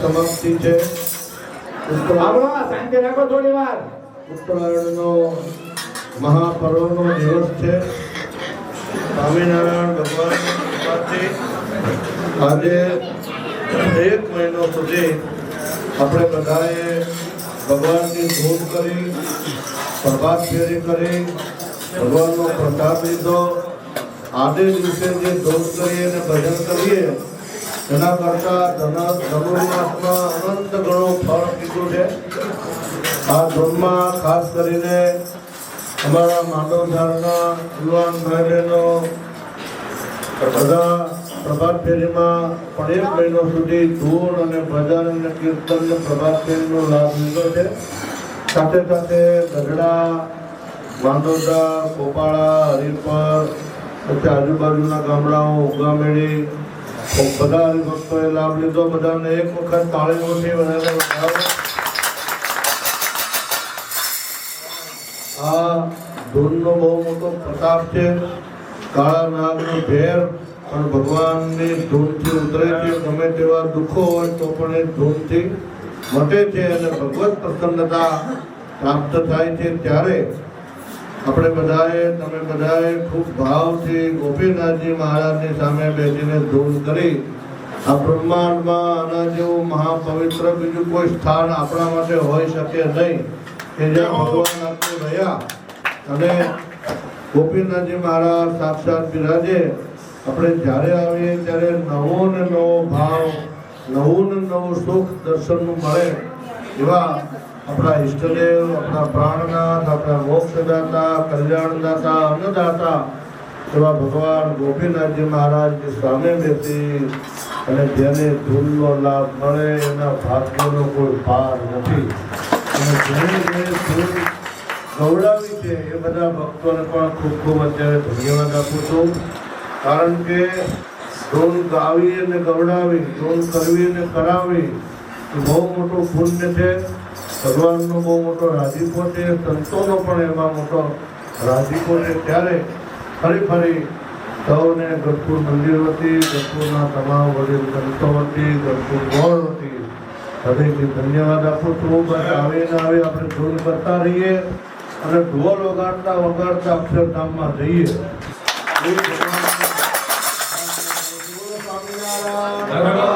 સમાપ્તિ છે. ઉત્તરાયણનો મહાપર્વનો દિવસ છે. સ્વામિનારાયણ ભગવાનની કૃપાથી આજે 1 મહિનો સુધી આપણે બધાએ ભગવાનની ધૂન કરી, પ્રભાત ફેરી કરી, ભગવાનનો પ્રસાદ લીધો. આજે દિવસે જે ધૂન કરીએ અને ભજન કરીએ એના કરતા ધનુર્માસમાં અનંત ગણો ફળ કીધું છે. આ ધૂનમાં ખાસ કરીને અમારા માંડવધારના યુવાન ભાઈ બહેનો બધા પ્રભાત ફેરીમાં પણ 1 મહિનો સુધી ધૂન અને ભજન અને કીર્તન પ્રભાત ફેરીનો લાભ લીધો છે. સાથે સાથે ગઢડા, માંડોદરા, કોપાળા, હરિપર, પછી આજુબાજુના ગામડાઓ, ઉગામેડી બધા હરિભક્તોએ લાભ લીધો. બધાને એક વખત તાળીઓથી બધાને વધાવો. આ ધૂનનો બહુ મોટો પ્રતાપ છે. કાળા નાગનું ઝેર પણ ભગવાનની ધૂનથી ઉતરે છે. ગમે તેવા દુઃખો હોય તો પણ એ ધૂનથી મટે છે અને ભગવત પ્રસન્નતા પ્રાપ્ત થાય છે. ત્યારે આપણે બધાએ, તમે બધાએ ખૂબ ભાવથી ગોપીનાથજી મહારાજની સામે બેસીને ધૂન કરી. આ બ્રહ્માંડમાં આના જેવું મહાપવિત્ર બીજું કોઈ સ્થાન આપણા માટે હોઈ શકે નહીં કે જ્યાં ભગવાન આપણે રહ્યા અને ગોપીનાથજી મહારાજ સાક્ષાત બિરાજે. આપણે જ્યારે આવીએ ત્યારે નવો ને નવો ભાવ, નવું ને નવું સુખ દર્શનનું મળે એવા આપણા ઈષ્ટદેવ, આપણા પ્રાણનાથ, આપણા મોક્ષદાતા, કલ્યાણદાતા, અન્નદાતા એવા ભગવાન ગોપીનાથજી મહારાજની સામે બેસી અને જેને ધૂનનો લાભ મળે એના ભાગ્યનો કોઈ પાર નથી. અને જેને ધૂન ગૌડાવી છે એ બધા ભક્તોને પણ ખૂબ ખૂબ અત્યારે ધન્યવાદ આપું છું. કારણ કે ધૂન ગાવી અને ગૌડાવી, ધૂન કરવી અને કરાવવી એ બહુ મોટું પુણ્ય છે. ભગવાનનો બહુ મોટો રાજીપો છે. સંતોનો પણ એમાં મોટો રાજીપો છે. ત્યારે ફરી સૌને ગઢપુર મંદિર વતી, ગઢપુરના તમામ વડીલ સંતો વતી, ગઢપુર ગોળ વતી હૃદયથી ધન્યવાદ આપું છું. બસ આવે ને આવે આપણે ધૂન કરતા રહીએ અને ઢોલ વગાડતા અક્ષરધામમાં જઈએ. સ્વામિનારાયણ.